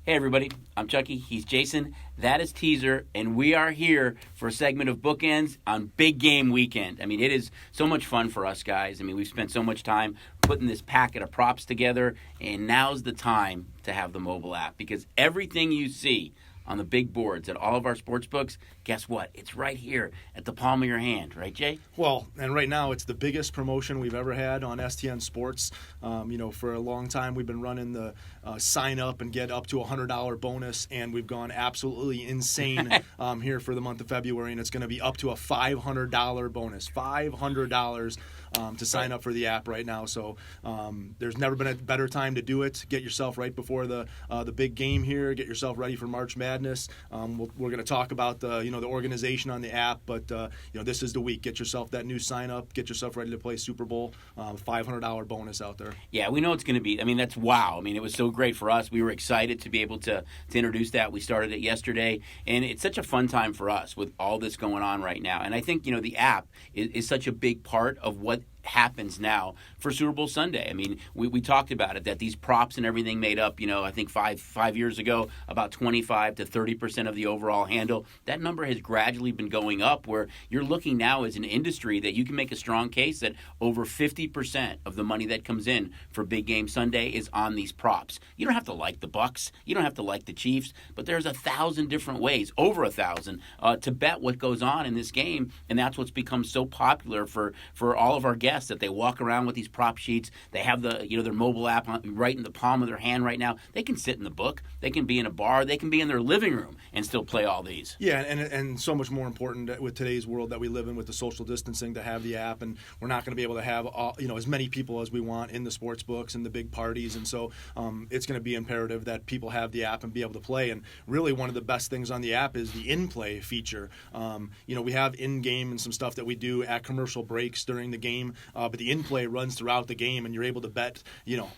Hey everybody, I'm Chucky, he's Jason, that is Teaser, and we are here for a segment of Bookends on Big Game Weekend. I mean, it is so much fun for us guys. I mean, we've spent so much time putting this packet of props together, and now's the time to have the mobile app, because everything you see on the big boards at all of our sports books, guess what? It's right here at the palm of your hand, right, Jay? Well, and right now it's the biggest promotion we've ever had on STN Sports. For a long time we've been running the sign up and get up to $100 bonus, and we've gone absolutely insane here for the month of February, and it's going to be up to a $500 bonus. $500 to sign up for the app right now. So there's never been a better time to do it. Get yourself right before the big game here. Get yourself ready for March Madness. We're going to talk about the organization on the app, but this is the week. Get yourself that new sign up. Get yourself ready to play Super Bowl. $500 bonus out there. Yeah, we know it's going to be. I mean, that's wow. I mean, it was so great for us. We were excited to be able to introduce that. We started it yesterday, and it's such a fun time for us with all this going on right now. And I think the app is such a big part of what happens now for Super Bowl Sunday. I mean, we talked about it, that these props and everything made up, I think five years ago, about 25 to 30% of the overall handle. That number has gradually been going up, where you're looking now as an industry that you can make a strong case that over 50% of the money that comes in for Big Game Sunday is on these props. You don't have to like the Bucks, you don't have to like the Chiefs, but there's 1,000 different ways, over 1,000, to bet what goes on in this game, and that's what's become so popular for all of our guests, that they walk around with these prop sheets. They have their mobile app right in the palm of their hand right now. They can sit in the book. They can be in a bar. They can be in their living room and still play all these. Yeah, and so much more important with today's world that we live in with the social distancing to have the app, and we're not going to be able to have as many people as we want in the sports books and the big parties, and so it's going to be imperative that people have the app and be able to play. And really, one of the best things on the app is the in-play feature. We have in-game and some stuff that we do at commercial breaks during the game. But the in-play runs throughout the game, and you're able to bet,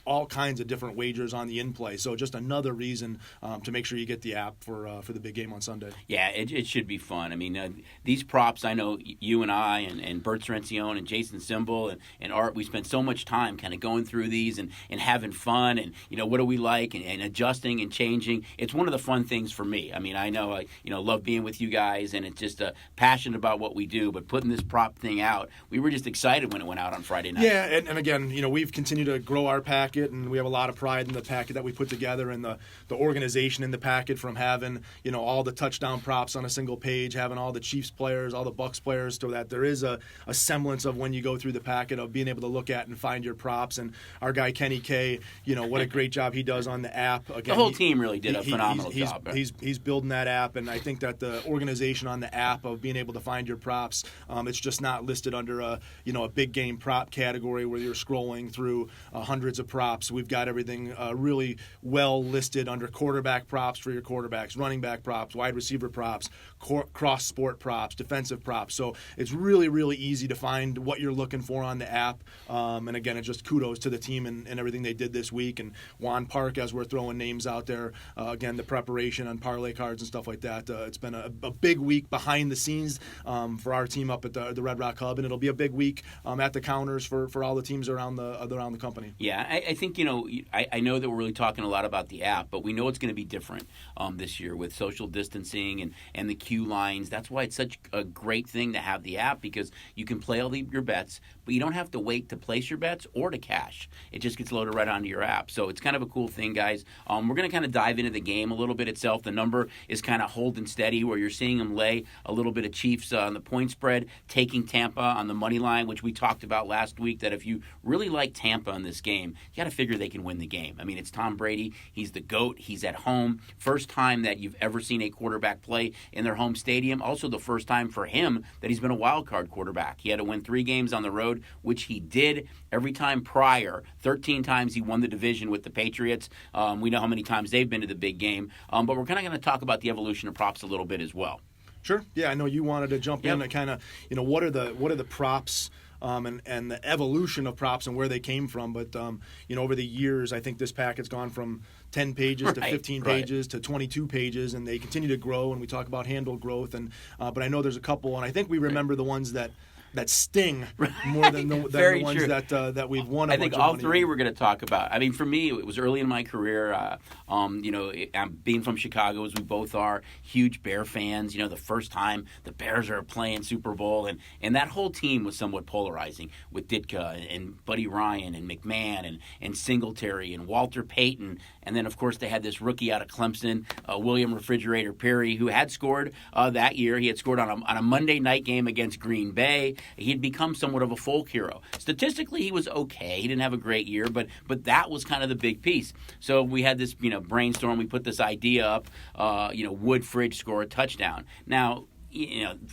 all kinds of different wagers on the in-play. So just another reason to make sure you get the app for the big game on Sunday. Yeah, it should be fun. I mean, these props, I know you and I and Bert Cerencione and Jason Simbel and Art, we spent so much time kind of going through these and having fun and, what do we like and adjusting and changing. It's one of the fun things for me. I mean, I know I, love being with you guys, and it's just passionate about what we do, but putting this prop thing out, we were just excited when it went out on Friday night. Yeah, and again, we've continued to grow our packet, and we have a lot of pride in the packet that we put together and the organization in the packet, from having, all the touchdown props on a single page, having all the Chiefs players, all the Bucks players, so that there is a semblance of, when you go through the packet, of being able to look at and find your props. And our guy Kenny K, what a great job he does on the app. Again, the whole team really did a phenomenal job. He's building that app, and I think that the organization on the app of being able to find your props, it's just not listed under a big game prop category where you're scrolling through hundreds of props. We've got everything really well listed under quarterback props for your quarterbacks, running back props, wide receiver props, cross sport props, defensive props. So it's really, really easy to find what you're looking for on the app. And again, it's just kudos to the team and everything they did this week. And Juan Park, as we're throwing names out there, again, the preparation on parlay cards and stuff like that. It's been a big week behind the scenes for our team up at the Red Rock Hub, and it'll be a big week at the counters for all the teams around the company. Yeah, I think, I know that we're really talking a lot about the app, but we know it's going to be different this year with social distancing and the queue lines. That's why it's such a great thing to have the app, because you can play all your bets, but you don't have to wait to place your bets or to cash. It just gets loaded right onto your app. So it's kind of a cool thing, guys. We're going to kind of dive into the game a little bit itself. The number is kind of holding steady, where you're seeing them lay a little bit of Chiefs on the point spread, taking Tampa on the money line, which we talked about last week, that if you really like Tampa in this game, you got to figure they can win the game. I mean, it's Tom Brady. He's the GOAT. He's at home. First time that you've ever seen a quarterback play in their home stadium. Also the first time for him that he's been a wild card quarterback. He had to win 3 games on the road, which he did. Every time prior, 13 times he won the division with the Patriots. We know how many times they've been to the big game. But we're kind of going to talk about the evolution of props a little bit as well. Sure. Yeah, I know you wanted to jump in and kind of, what are the props and the evolution of props and where they came from. But, over the years, I think this packet's gone from 10 pages to 15 pages to 22 pages, and they continue to grow, and we talk about handle growth. But I know there's a couple, and I think we remember the ones that that sting more than the ones true. that we've won. I think all three we're going to talk about. I mean, for me, it was early in my career. I'm being from Chicago, as we both are, huge Bear fans. The first time the Bears are playing Super Bowl, and that whole team was somewhat polarizing with Ditka and Buddy Ryan and McMahon and Singletary and Walter Payton. And then, of course, they had this rookie out of Clemson, William Refrigerator Perry, who had scored that year. He had scored on a Monday night game against Green Bay. He had become somewhat of a folk hero. Statistically, he was okay. He didn't have a great year, but that was kind of the big piece. So we had this, brainstorm. We put this idea up. Would Fridge score a touchdown? Now,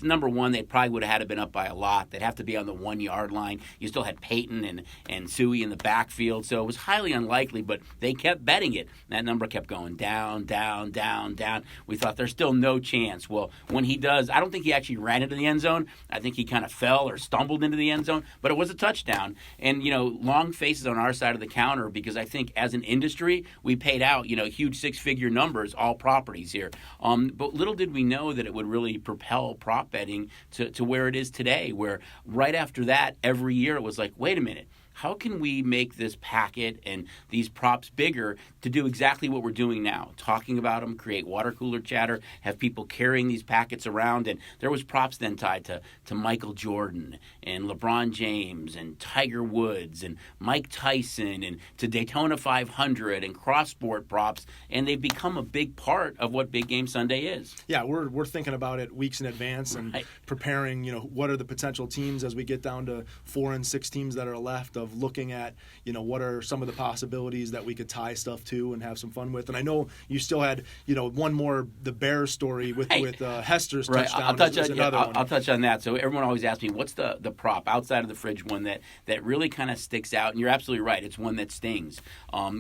number one, they probably would have had to been up by a lot. They'd have to be on the 1 yard line. You still had Peyton and Suey in the backfield, so it was highly unlikely, but they kept betting it. That number kept going down, down, down, down. We thought there's still no chance. Well, when he does, I don't think he actually ran into the end zone. I think he kind of fell or stumbled into the end zone, but it was a touchdown. And, long faces on our side of the counter, because I think as an industry, we paid out, huge six-figure numbers, all properties here. But little did we know that it would really propel prop betting to where it is today, where right after that, every year it was like, wait a minute, how can we make this packet and these props bigger to do exactly what we're doing now? Talking about them, create water cooler chatter, have people carrying these packets around. And there was props then tied to Michael Jordan and LeBron James and Tiger Woods and Mike Tyson and to Daytona 500 and cross-sport props. And they've become a big part of what Big Game Sunday is. Yeah, we're thinking about it weeks in advance and preparing, what are the potential teams as we get down to 4 and 6 teams that are left, of looking at, what are some of the possibilities that we could tie stuff to and have some fun with. And I know you still had, one more, the Bears story with Hester's touchdown. I'll touch on that. So everyone always asks me, what's the prop outside of the Fridge one that really kind of sticks out? And you're absolutely right. It's one that stings.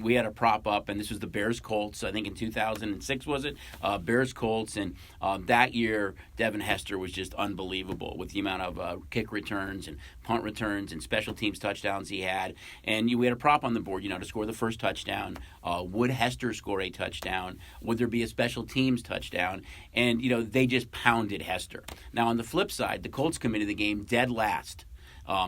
We had a prop up, and this was the Bears-Colts, I think in 2006, was it? Bears-Colts, and that year, Devin Hester was just unbelievable with the amount of kick returns and punt returns and special teams touchdowns he had. And we had a prop on the board, to score the first touchdown. Would Hester score a touchdown? Would there be a special teams touchdown? And, they just pounded Hester. Now, on the flip side, the Colts come into the game dead last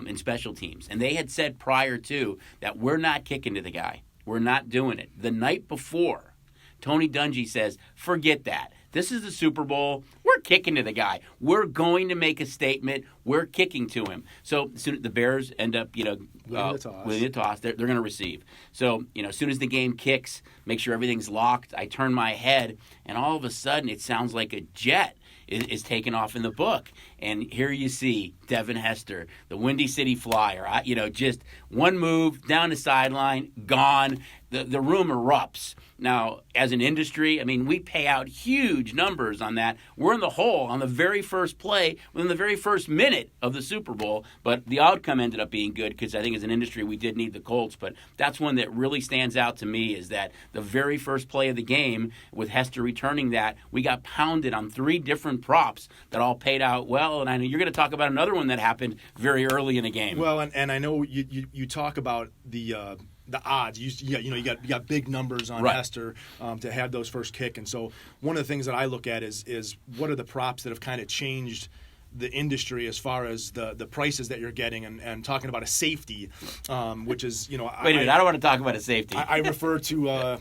in special teams. And they had said prior to that, we're not kicking to the guy. We're not doing it. The night before, Tony Dungy says, forget that. This is the Super Bowl. We're kicking to the guy. We're going to make a statement. We're kicking to him. So soon the Bears end up, winning the toss. They're going to receive. So, as soon as the game kicks, make sure everything's locked. I turn my head, and all of a sudden it sounds like a jet is taken off in the book. And here you see Devin Hester, the Windy City Flyer. Just one move, down the sideline, gone. The room erupts. Now, as an industry, we pay out huge numbers on that. We're in the hole on the very first play, within the very first minute of the Super Bowl. But the outcome ended up being good because I think as an industry we did need the Colts. But that's one that really stands out to me, is that the very first play of the game, with Hester returning that, we got pounded on 3 different props that all paid out well. And I know you're going to talk about another one that happened very early in the game. Well, and I know you talk about the odds. You got big numbers on Hester to have those first kick. And so one of the things that I look at is what are the props that have kind of changed the industry as far as the prices that you're getting, and talking about a safety, which is, Wait a minute, I don't want to talk about a safety. I refer to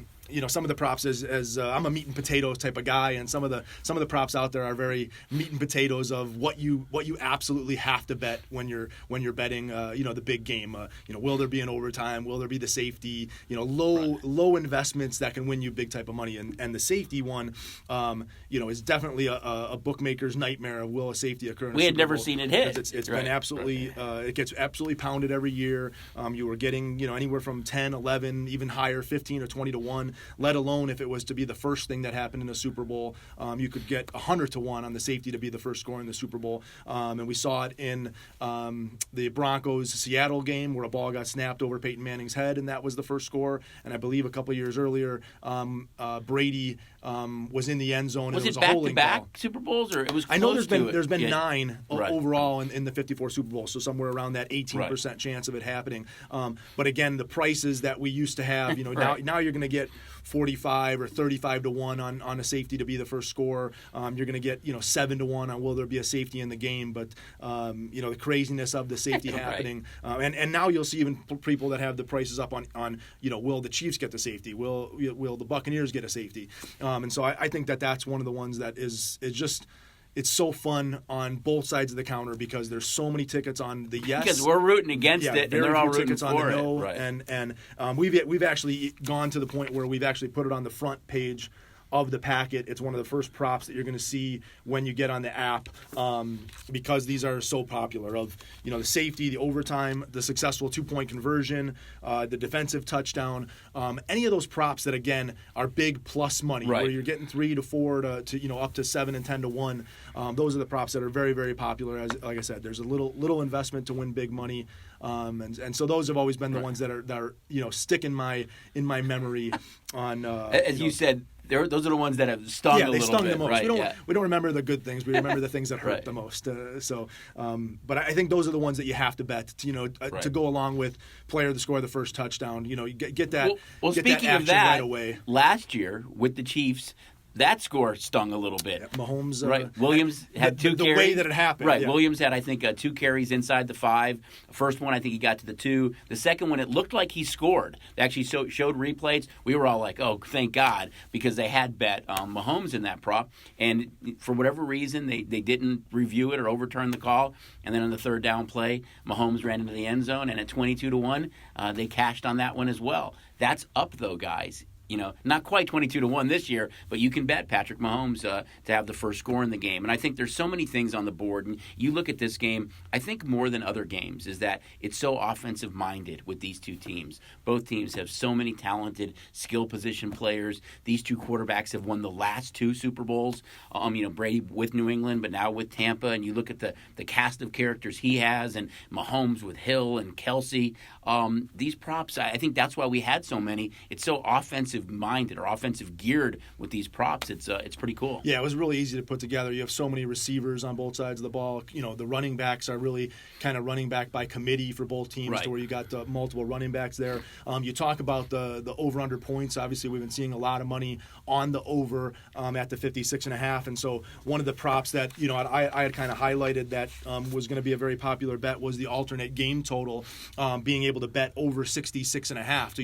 some of the props as I'm a meat and potatoes type of guy, and some of the props out there are very meat and potatoes of what you absolutely have to bet when you're betting the big game. Will there be an overtime? Will there be the safety? Low investments that can win you big type of money, and the safety one is definitely a bookmaker's nightmare of will a safety occur. We had never seen it hit. It's been absolutely it gets absolutely pounded every year. You were getting anywhere from 10, 11, even higher, 15 or 20 to 1. Let alone if it was to be the first thing that happened in the Super Bowl, you could get 100 to 1 on the safety to be the first score in the Super Bowl. And we saw it in the Broncos-Seattle game where a ball got snapped over Peyton Manning's head, and that was the first score. And I believe a couple of years earlier, Brady was in the end zone. Was and it back-to-back Super Bowls, or it was close? I know there's been 9 Right. overall in the 54 Super Bowls, so somewhere around that 18% chance of it happening. But again, the prices that we used to have, now you're going to get 45 or 35 to 1 on a safety to be the first scorer. You're going to get 7 to 1 on will there be a safety in the game. But the craziness of the safety happening, and now you'll see even people that have the prices up on will the Chiefs get the safety? Will the Buccaneers get a safety? And so I think that's one of the ones that is just. It's so fun on both sides of the counter because there's so many tickets on the yes. Because we're rooting against it, and they're all rooting tickets for on the no. Right. And we've actually gone to the point where we've actually put it on the front page of the packet. It's one of the first props that you're going to see when you get on the app because these are so popular of the safety, the overtime, the successful 2-point conversion, the defensive touchdown, any of those props that again are big plus money where you're getting 3 to 4 to up to 7 and 10 to 1. Those are the props that are very, very popular. Like I said, there's a little investment to win big money. And so those have always been the ones that are stick in my memory on as you said. Those are the ones that have stung a little bit. Yeah, they stung the most. Right, we don't remember the good things. We remember the things that hurt the most. But I think those are the ones that you have to bet. To go along with player to score the first touchdown. Get that. Well, get speaking that of that, right away. Last year with the Chiefs, that score stung a little bit. Yeah, Mahomes, right? Williams had 2 carries. The way that it happened. Right. Yeah. Williams had, I think, 2 carries inside the 5. The first one, I think he got to the 2. The second one, it looked like he scored. They actually showed replays. We were all like, oh, thank God, because they had bet Mahomes in that prop. And for whatever reason, they didn't review it or overturn the call. And then on the third down play, Mahomes ran into the end zone. And at 22 to 1, they cashed on that one as well. That's up, though, guys. Not quite 22 to 1 this year, but you can bet Patrick Mahomes to have the first score in the game. And I think there's so many things on the board. And you look at this game, I think more than other games is that it's so offensive minded with these two teams. Both teams have so many talented skill position players. These two quarterbacks have won the last 2 Super Bowls. Brady with New England, but now with Tampa. And you look at the cast of characters he has, and Mahomes with Hill and Kelsey. These props, I think that's why we had so many. It's so offensive minded or offensive geared with these props. It's pretty cool. Yeah, it was really easy to put together. You have so many receivers on both sides of the ball. The running backs are really kind of running back by committee for both teams, to where you got multiple running backs there. You talk about the over under points. Obviously, we've been seeing a lot of money on the over at the 56.5. And so one of the props that I had kind of highlighted that was going to be a very popular bet was the alternate game total, being able to bet over 66.5. So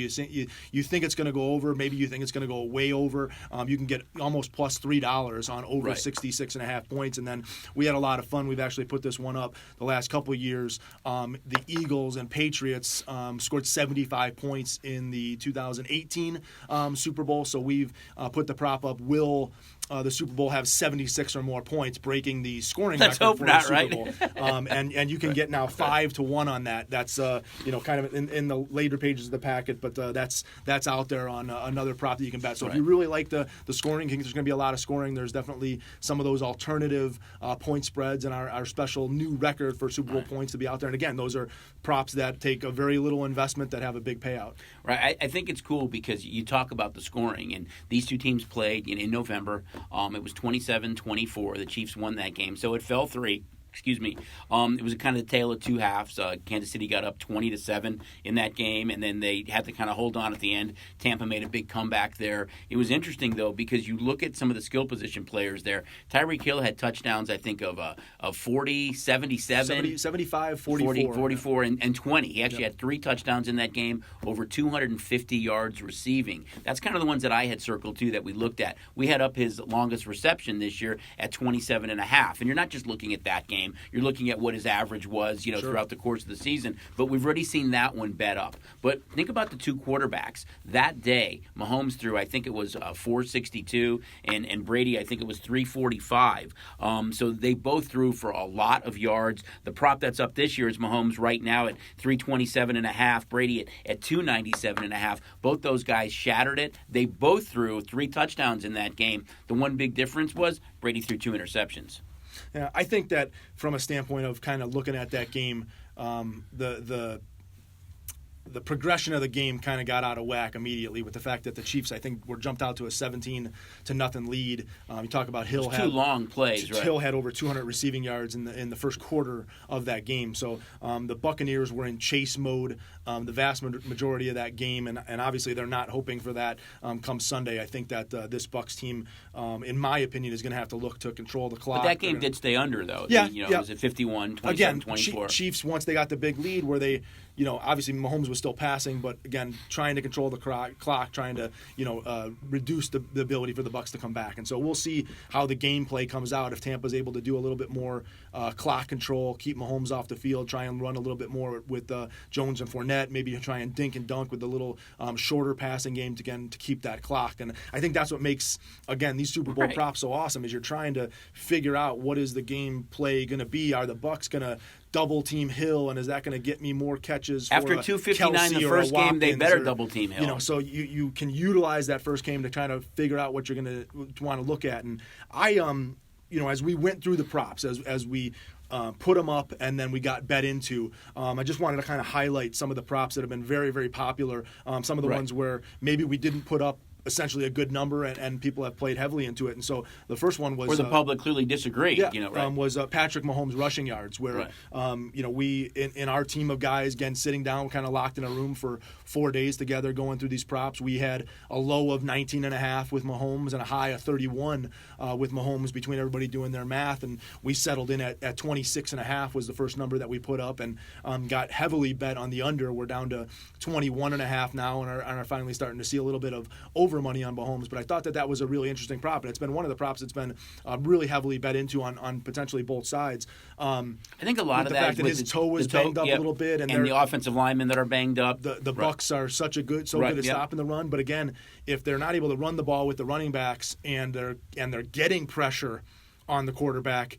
you think it's going to go over, maybe you think it's going to go way over. You can get almost plus $3 on over 66.5 points. And then we had a lot of fun. We've actually put this one up the last couple of years. The Eagles and Patriots scored 75 points in the 2018 Super Bowl. So we've put the prop up. Will the Super Bowl have 76 or more points, breaking the scoring record for the Super Bowl? And you can get now 5 to 1 on that. That's kind of in the later pages of the packet, but that's out there on another prop that you can bet. So if you really like the scoring, there's going to be a lot of scoring. There's definitely some of those alternative point spreads and our special new record for Super Bowl points to be out there. And again, those are props that take a very little investment that have a big payout. Right. I think it's cool because you talk about the scoring, and these two teams played in November. It was 27-24. The Chiefs won that game, so it fell 3. Excuse me. It was kind of the tale of two halves. Kansas City got up 20-7 in that game, and then they had to kind of hold on at the end. Tampa made a big comeback there. It was interesting though because you look at some of the skill position players there. Tyreek Hill had touchdowns, I think of 40, 77, 75, 44, 44, and 20. He actually had 3 touchdowns in that game, over 250 yards receiving. That's kind of the ones that I had circled too that we looked at. We had up his longest reception this year at 27.5, and you're not just looking at that game. You're looking at what his average was, throughout the course of the season. But we've already seen that one bet up. But think about the two quarterbacks. That day, Mahomes threw, I think it was 462, and Brady, I think it was 345. So they both threw for a lot of yards. The prop that's up this year is Mahomes right now at 327.5, Brady at 297.5. Both those guys shattered it. They both threw 3 touchdowns in that game. The one big difference was Brady threw 2 interceptions. Yeah, I think that from a standpoint of kind of looking at that game, the the progression of the game kind of got out of whack immediately with the fact that the Chiefs, I think, were jumped out to a 17-0 lead. You talk about Hill had 2 long plays. Right? Hill had over 200 receiving yards in the first quarter of that game. So the Buccaneers were in chase mode the vast majority of that game, and obviously they're not hoping for that come Sunday. I think that this Bucs team, in my opinion, is going to have to look to control the clock. But that game did stay under, though. Yeah, It was at 51, 27, 24. Again, Chiefs, once they got the big lead where they, obviously Mahomes was still passing, but again, trying to control the clock, trying to, reduce the ability for the Bucs to come back. And so we'll see how the gameplay comes out if Tampa's able to do a little bit more clock control, keep Mahomes off the field, try and run a little bit more with Jones and Fournette, maybe try and dink and dunk with a little shorter passing game to keep that clock. And I think that's what makes, again, these Super Bowl props so awesome is you're trying to figure out what is the game play going to be. Are the Bucs going to double team Hill, and is that going to get me more catches? After 259 the first game, they better double team Hill. So you can utilize that first game to kind of figure out what you're going to want to look at. And I, as we went through the props, as we put them up and then we got bet into, I just wanted to kind of highlight some of the props that have been very, very popular. Some of the ones where maybe we didn't put up essentially a good number, and people have played heavily into it. And so the first one was where the public clearly disagreed. Was Patrick Mahomes rushing yards, where we in our team of guys, again, sitting down, kind of locked in a room for 4 days together, going through these props. We had a low of 19.5 with Mahomes and a high of 31 with Mahomes between everybody doing their math, and we settled in at 26.5 was the first number that we put up, and got heavily bet on the under. We're down to 21.5 now, and are finally starting to see a little bit of over money on Mahomes. But I thought that was a really interesting prop, and it's been one of the props that's been really heavily bet into on potentially both sides. I think a lot of the that fact that his toe was banged up a little bit, and the offensive linemen that are banged up. The Bucs are good at stopping the run, but again, if they're not able to run the ball with the running backs and they're getting pressure on the quarterback,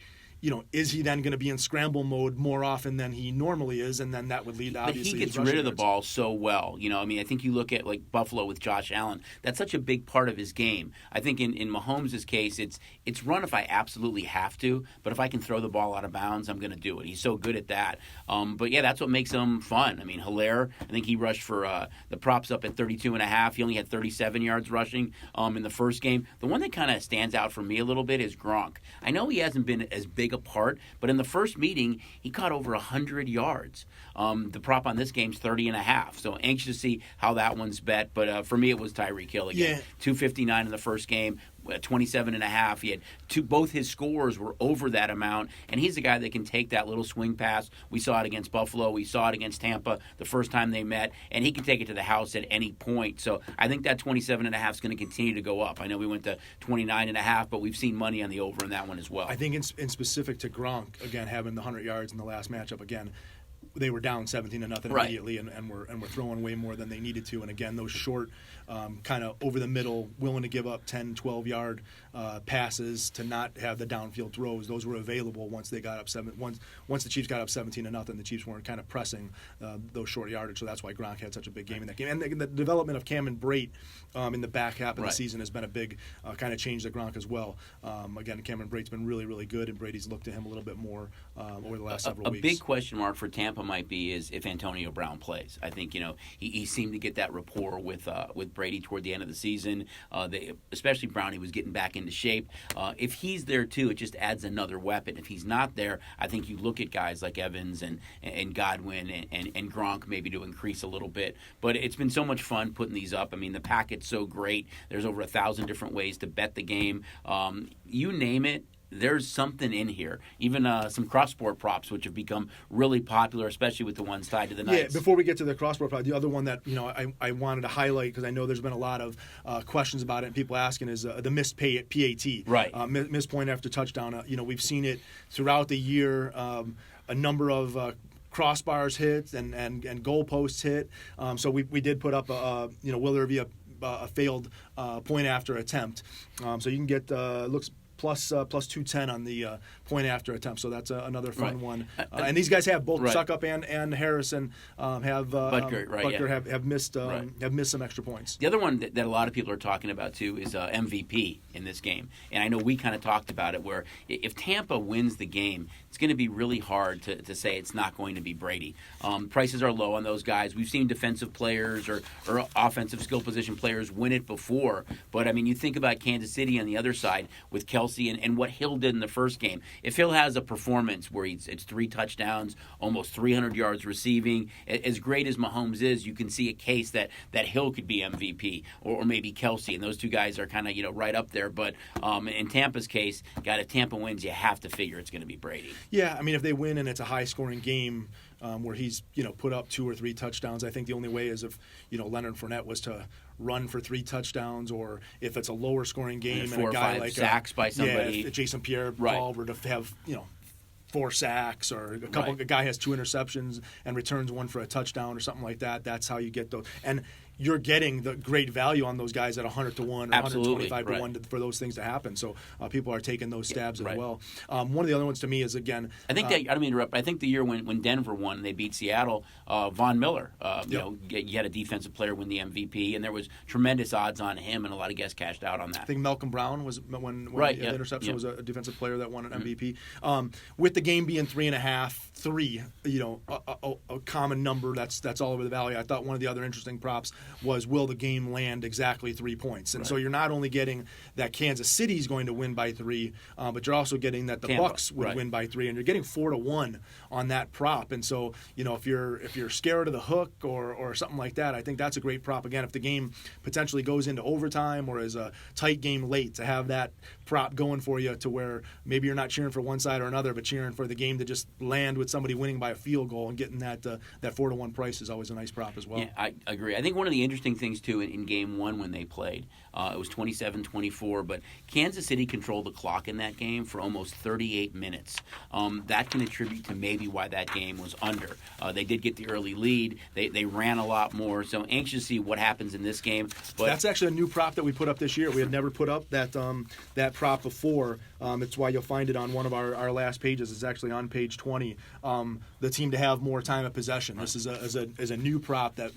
is he then going to be in scramble mode more often than he normally is? And then that would lead to obviously. But he gets rid of the ball so well. I think you look at like Buffalo with Josh Allen. That's such a big part of his game. I think in Mahomes' case, it's run if I absolutely have to. But if I can throw the ball out of bounds, I'm going to do it. He's so good at that. But yeah, that's what makes him fun. I mean, Hilaire, I think he rushed for the props up at 32.5. He only had 37 yards rushing in the first game. The one that kind of stands out for me a little bit is Gronk. I know he hasn't been as big a part, but in the first meeting he caught over 100 yards. The prop on this game's 30.5, so anxious to see how that one's bet. But for me, it was Tyreek Hill again. 259 in the first game, 27.5. He had both his scores were over that amount, and he's a guy that can take that little swing pass. We saw it against Buffalo, we saw it against Tampa the first time they met, and he can take it to the house at any point. So I think that 27.5 is going to continue to go up. I know we went to 29.5, but we've seen money on the over in that one as well. I think in specific to Gronk, again, having the 100 yards in the last matchup, again, they were down 17-0 immediately, and were throwing way more than they needed to. And again, those short, kind of over the middle, willing to give up 10, 12-yard passes to not have the downfield throws. Those were available once they got up once the Chiefs got up 17-0. The Chiefs weren't kind of pressing those short yardage, so that's why Gronk had such a big game in that game. And the development of Cameron Brate in the back half of the season has been a big kind of change to Gronk as well. Again, Cameron Brate's been really, really good, and Brady's looked to him a little bit more over the last several weeks. A big question mark for Tampa might be is if Antonio Brown plays. I think he seemed to get that rapport with Brady toward the end of the season. Especially Brown, he was getting back into shape. If he's there too, it just adds another weapon. If he's not there, I think you look at guys like Evans and Godwin and Gronk maybe to increase a little bit. But it's been so much fun putting these up. I mean, the packet's so great. There's over 1,000 different ways to bet the game. You name it. There's something in here. Even some cross-sport props, which have become really popular, especially with the ones tied to the Knights. Yeah, before we get to the cross-sport prop, the other one that I wanted to highlight, because I know there's been a lot of questions about it and people asking, is the missed PAT. Right. Missed point after touchdown. We've seen it throughout the year. A number of crossbars hit and goalposts hit. So we did put up will there be a failed point after attempt. So you can get looks plus 210 on the point after attempt. So that's another fun one. And these guys have both Suckup and Harrison have Butker have missed some extra points. The other one that a lot of people are talking about too is MVP in this game, and I know we kind of talked about it. Where if Tampa wins the game, it's going to be really hard to say it's not going to be Brady. Prices are low on those guys. We've seen defensive players or offensive skill position players win it before, but I mean, you think about Kansas City on the other side with Kelsey and what Hill did in the first game. If Hill has a performance where it's 3 touchdowns, almost 300 yards receiving, as great as Mahomes is, you can see a case that Hill could be MVP or maybe Kelsey, and those two guys are kind of right up there. But in Tampa's case, if Tampa wins, you have to figure it's going to be Brady. Yeah, I mean, if they win and it's a high-scoring game where he's put up 2 or 3 touchdowns, I think the only way is if Leonard Fournette was to run for 3 touchdowns, or if it's a lower-scoring game and a guy like sacks by somebody, if Jason Pierre-Paul were to have 4 sacks, or a guy has 2 interceptions and returns 1 for a touchdown or something like that. That's how you get those. And you're getting the great value on those guys at 100 to 1 or 125 to 1 for those things to happen. So people are taking those stabs as well. One of the other ones to me is, again, I think I don't mean to interrupt, but I think the year when Denver won, they beat Seattle, Von Miller, you had a defensive player win the MVP, and there was tremendous odds on him, and a lot of guests cashed out on that. I think Malcolm Brown was when the interception was a defensive player that won an MVP. With the game being 3.5, a common number that's all over the valley. I thought one of the other interesting props was, will the game land exactly 3 points? And so you're not only getting that Kansas City's going to win by 3, but you're also getting that the Tampa, Bucks would win by 3, and you're getting 4 to 1 on that prop. And so if you're scared of the hook or something like that, I think that's a great prop. Again, if the game potentially goes into overtime or is a tight game late, to have that prop going for you to where maybe you're not cheering for one side or another, but cheering for the game to just land with somebody winning by a field goal, and getting that 4 to 1 price is always a nice prop as well. Yeah, I agree. I think one of the interesting things too in game 1 when they played, it was 27-24, but Kansas City controlled the clock in that game for almost 38 minutes. That can attribute to maybe why that game was under. They did get the early lead. They ran a lot more. So anxious to see what happens in this game. But that's actually a new prop that we put up this year. We had never put up that prop before. It's why you'll find it on one of our last pages. It's actually on page 20. The team to have more time of possession. This is a new prop that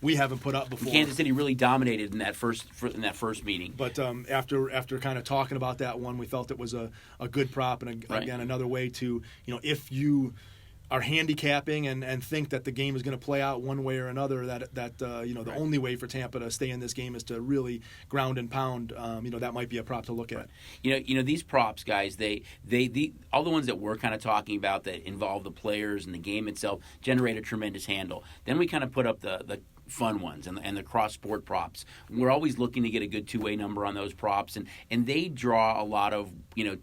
we haven't put up before. Kansas City really dominated in that first meeting. But after kind of talking about that one, we felt it was a good prop, and again another way to if you are handicapping and think that the game is going to play out one way or another, the only way for Tampa to stay in this game is to really ground and pound. That might be a prop to look at. These props, guys, they all the ones that we're kind of talking about that involve the players and the game itself generate a tremendous handle. Then we kind of put up the fun ones and the cross-sport props. We're always looking to get a good two-way number on those props, and they draw a lot of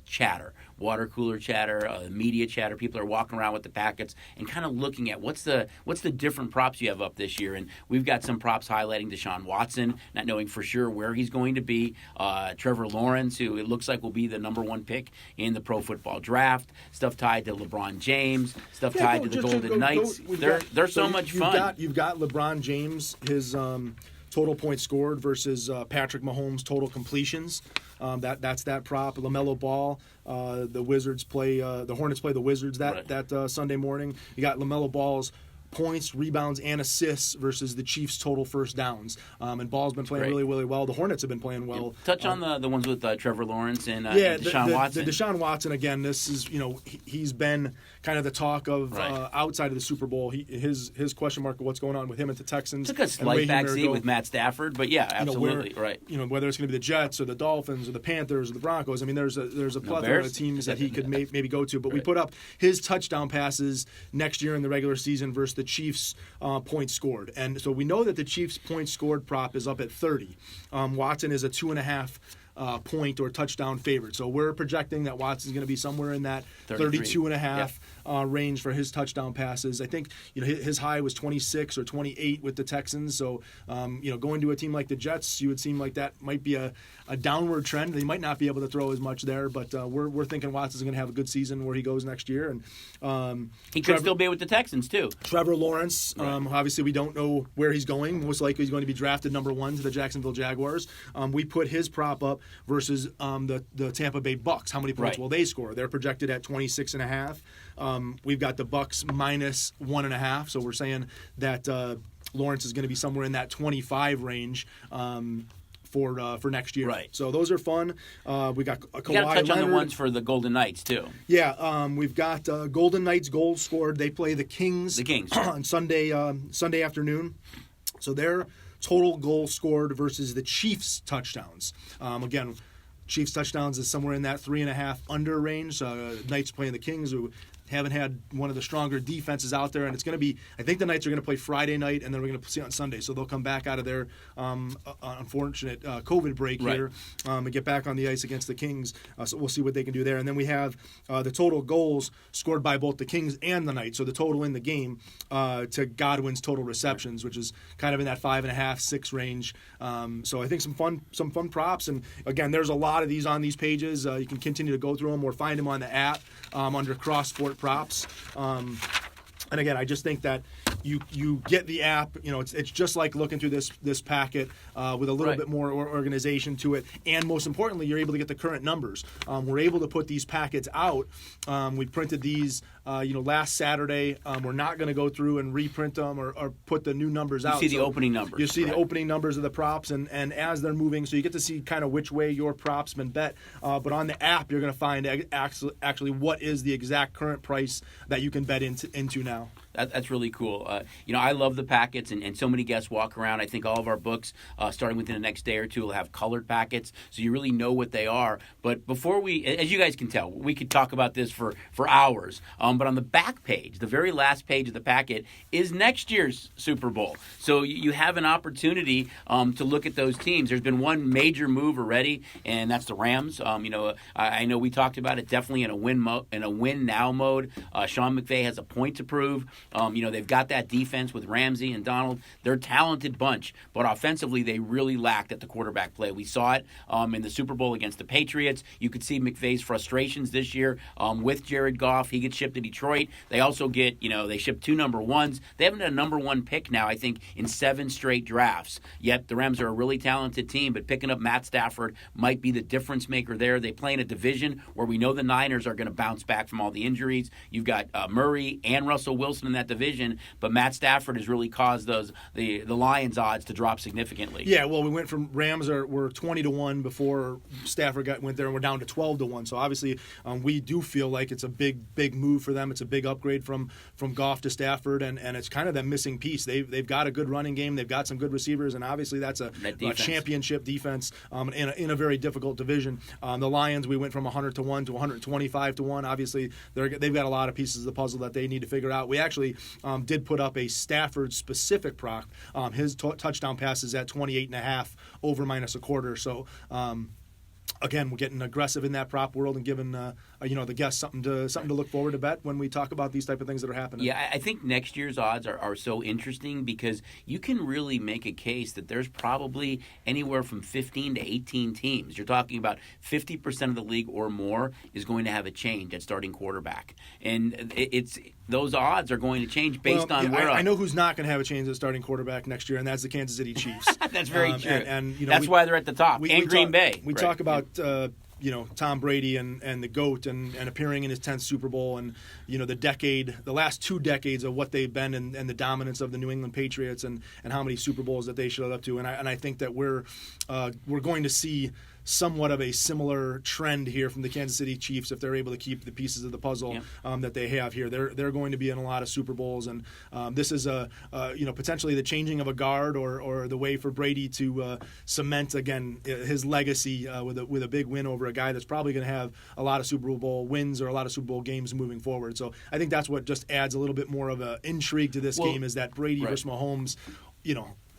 chatter, water cooler chatter, media chatter. People are walking around with the packets and kind of looking at what's the different props you have up this year. And we've got some props highlighting Deshaun Watson, not knowing for sure where he's going to be. Trevor Lawrence, who it looks like will be the number 1 pick in the Pro Football Draft. Stuff tied to LeBron James. Stuff tied to the Golden Knights. They're so much fun. You've got LeBron James, his total points scored versus Patrick Mahomes' total completions. That's that prop. LaMelo Ball, the Wizards play the Hornets play the Wizards that Sunday morning. You got LaMelo Ball's points, rebounds, and assists versus the Chiefs' total first downs. And Ball's been playing really, really well. The Hornets have been playing well. Touch on the ones with Trevor Lawrence and Deshaun Watson. The Deshaun Watson, again, this is, he's been kind of the talk of outside of the Super Bowl. His question mark of what's going on with him at the Texans. Took a slight backseat with Matt Stafford, but yeah, absolutely. Whether it's going to be the Jets or the Dolphins or the Panthers or the Broncos. I mean, there's a plethora of teams that he could maybe go to. But we put up his touchdown passes next year in the regular season versus the Chiefs' points scored. And so we know that the Chiefs' points scored prop is up at 30. Watson is a 2.5 point or touchdown favorite. So we're projecting that Watson's going to be somewhere in that 32.5 range for his touchdown passes. I think his high was 26 or 28 with the Texans. So going to a team like the Jets, you would seem like that might be a downward trend. They might not be able to throw as much there, but we're thinking Watson's going to have a good season where he goes next year. And he could still be with the Texans too. Trevor Lawrence, obviously we don't know where he's going. Most likely he's going to be drafted number 1 to the Jacksonville Jaguars. We put his prop up versus the Tampa Bay Bucks. How many points Right. will they score? They're projected at 26.5. We've got the Bucks minus 1.5. So we're saying that Lawrence is going to be somewhere in that 25 range. For next year. Right. So those are fun. We got Kawhi You got to touch Leonard. on the ones for the Golden Knights too. Yeah, we've got Golden Knights goals scored. They play the Kings. The Kings. On Sunday afternoon. So their total goals scored versus the Chiefs touchdowns. Again, Chiefs touchdowns is somewhere in that 3.5 under range. Knights playing the Kings, who haven't had one of the stronger defenses out there, and it's going to be. I think the Knights are going to play Friday night, and then we're going to see on Sunday. So they'll come back out of their unfortunate COVID break here and get back on the ice against the Kings. So we'll see what they can do there. And then we have the total goals scored by both the Kings and the Knights. So the total in the game to Godwin's total receptions, which is kind of in that 5.5, 6 range. So I think some fun props. And again, there's a lot of these on these pages. You can continue to go through them or find them on the app under Cross Sport Props. And again, I just think that you get the app. It's just like looking through this packet with a little bit more organization to it, and most importantly, you're able to get the current numbers. We're able to put these packets out. We printed these, last Saturday. We're not going to go through and reprint them or put the new numbers out. You see the opening numbers. You see the opening numbers of the props, and as they're moving, so you get to see kind of which way your prop's been bet. But on the app, you're going to find actually what is the exact current price that you can bet into now. That's really cool. I love the packets, and so many guests walk around. I think all of our books, starting within the next day or two, will have colored packets, so you really know what they are. But before we, as you guys can tell, we could talk about this for hours. But on the back page, the very last page of the packet, is next year's Super Bowl. So you have an opportunity to look at those teams. There's been one major move already, and that's the Rams. I know we talked about it, definitely in a win now mode. Sean McVay has a point to prove. They've got that defense with Ramsey and Donald. They're a talented bunch, but offensively they really lacked at the quarterback play. We saw it in the Super Bowl against the Patriots. You could see McVay's frustrations this year with Jared Goff. He gets shipped to Detroit. They also get, they ship 2 number ones. They haven't had a number 1 pick now, I think, in 7 straight drafts. Yet the Rams are a really talented team, but picking up Matt Stafford might be the difference maker there. They play in a division where we know the Niners are going to bounce back from all the injuries. You've got Murray and Russell Wilson in that division, but Matt Stafford has really caused the Lions' odds to drop significantly. Yeah, well, we went from Rams were 20-1 before Stafford went there, and we're down to 12-1. So obviously, we do feel like it's a big move for them. It's a big upgrade from Goff to Stafford, and it's kind of that missing piece. They've got a good running game. They've got some good receivers, and obviously that's a championship defense in a very difficult division. The Lions, we went from 100-1 to 125-1. Obviously, they've got a lot of pieces of the puzzle that they need to figure out. We actually did put up a Stafford-specific prop. His touchdown pass is at 28.5 over minus a quarter. So, again, we're getting aggressive in that prop world and giving the guests something to look forward to bet when we talk about these type of things that are happening. Yeah, I think next year's odds are so interesting because you can really make a case that there's probably anywhere from 15 to 18 teams. You're talking about 50% of the league or more is going to have a change at starting quarterback, and those odds are going to change based on where. I know who's not going to have a change at starting quarterback next year, and that's the Kansas City Chiefs. That's very true. And that's why they're at the top. And Green Bay. We talk about Tom Brady and the GOAT and appearing in his 10th Super Bowl and the last 2 decades of what they've been and the dominance of the New England Patriots and how many Super Bowls that they showed up to, and I think that we're going to see somewhat of a similar trend here from the Kansas City Chiefs if they're able to keep the pieces of the puzzle that they have here. They're going to be in a lot of Super Bowls, and this is potentially the changing of a guard or the way for Brady to cement again his legacy with a big win over a guy that's probably going to have a lot of Super Bowl wins or a lot of Super Bowl games moving forward. So I think that's what just adds a little bit more of an intrigue to this game is that Brady versus Mahomes,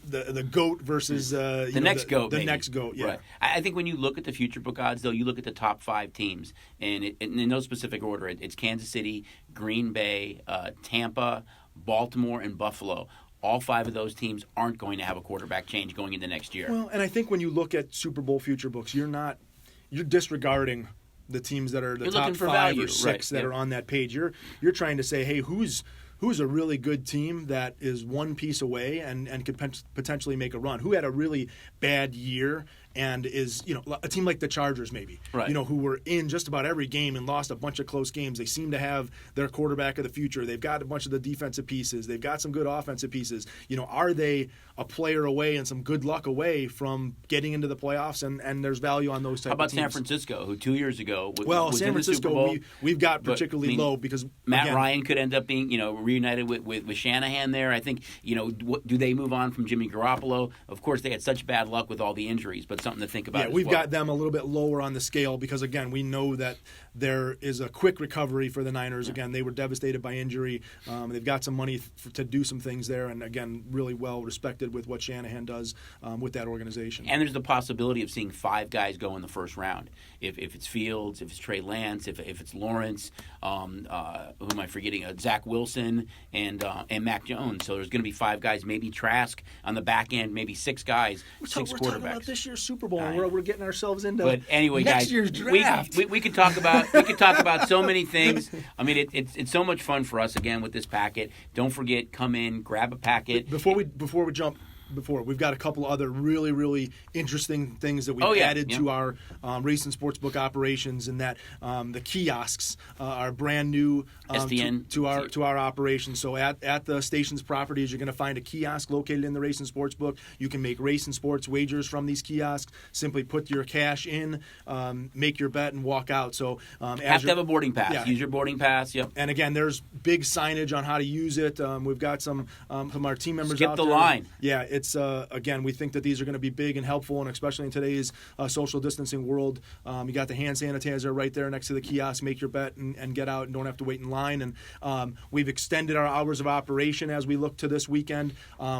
the GOAT versus the next GOAT. The next GOAT, yeah. Right. I think when you look at the future book odds, though, you look at the top 5 teams, and in no specific order, it's Kansas City, Green Bay, Tampa, Baltimore, and Buffalo. All 5 of those teams aren't going to have a quarterback change going into next year. Well, and I think when you look at Super Bowl future books, you're disregarding the teams that are the top 5 or 6 that are on that page. You're trying to say, hey, who's a really good team that is one piece away and could potentially make a run? Who had a really bad year and is a team like the Chargers maybe, right. Who were in just about every game and lost a bunch of close games. They seem to have their quarterback of the future. They've got a bunch of the defensive pieces. They've got some good offensive pieces. Are they a player away and some good luck away from getting into the playoffs? And there's value on those type of teams. How about San Francisco, who 2 years ago was San in the Francisco, Super Bowl, we've got particularly low because Matt Ryan could end up being reunited with Shanahan there. I think do they move on from Jimmy Garoppolo? Of course, they had such bad luck with all the injuries, but something to think about. Yeah, we've got them a little bit lower on the scale because, again, we know that there is a quick recovery for the Niners. Again, they were devastated by injury. They've got some money to do some things there, and again, really well respected with what Shanahan does with that organization. And there's the possibility of seeing 5 guys go in the first round. If it's Fields, if it's Trey Lance, if it's Lawrence, who am I forgetting? Zach Wilson and Mac Jones. So there's going to be 5 guys, maybe Trask on the back end, maybe 6 guys, 6 quarterbacks. We're talking about this year's Super Bowl, and we're getting ourselves into but anyway, next guys, year's draft. We could talk about so many things. I mean, it's so much fun for us again with this packet. Don't forget, come in, grab a packet. Before we jump. We've got a couple other really, really interesting things that we've added to our Race and Sportsbook operations, and that the kiosks are brand new STN to our operation. So at the station's properties, you're going to find a kiosk located in the Race and Sportsbook. You can make race and sports wagers from these kiosks. Simply put your cash in, make your bet, and walk out. So have to have a boarding pass. Yeah. Use your boarding pass. Yep. And again, there's big signage on how to use it. We've got some from our team members Skip out the there. line. Yeah, it's again, we think that these are going to be big and helpful, and especially in today's social distancing world. You got the hand sanitizer right there next to the kiosk. Make your bet and get out and don't have to wait in line. And we've extended our hours of operation as we look to this weekend.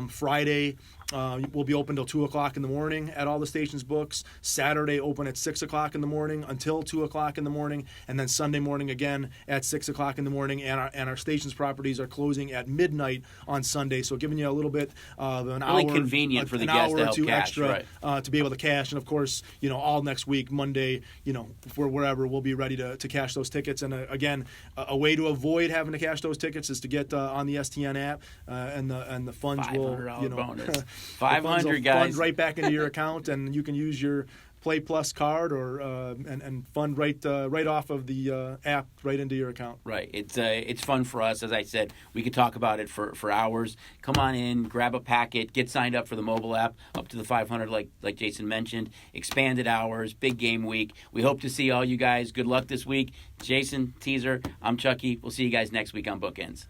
Friday, we'll be open till 2 o'clock in the morning at all the station's books. Saturday, open at 6 o'clock in the morning until 2 o'clock in the morning. And then Sunday morning again at 6 o'clock in the morning. And our station's properties are closing at midnight on Sunday. So giving you a little bit of an really hour. Convenient for the guests to help two cash, extra right. to be able to cash. And, of course, all next week, Monday, for wherever, we'll be ready to cash those tickets. And, again, a way to avoid having to cash those tickets is to get on the STN app, and the funds will, bonus. $500, guys. fund right back into your account, and you can use your Play Plus card or and fund right off of the app right into your account. Right. It's fun for us. As I said, we could talk about it for hours. Come on in, grab a packet, get signed up for the mobile app up to the 500 like Jason mentioned. Expanded hours, big game week. We hope to see all you guys. Good luck this week. Jason, Teaser, I'm Chucky. We'll see you guys next week on Bookends.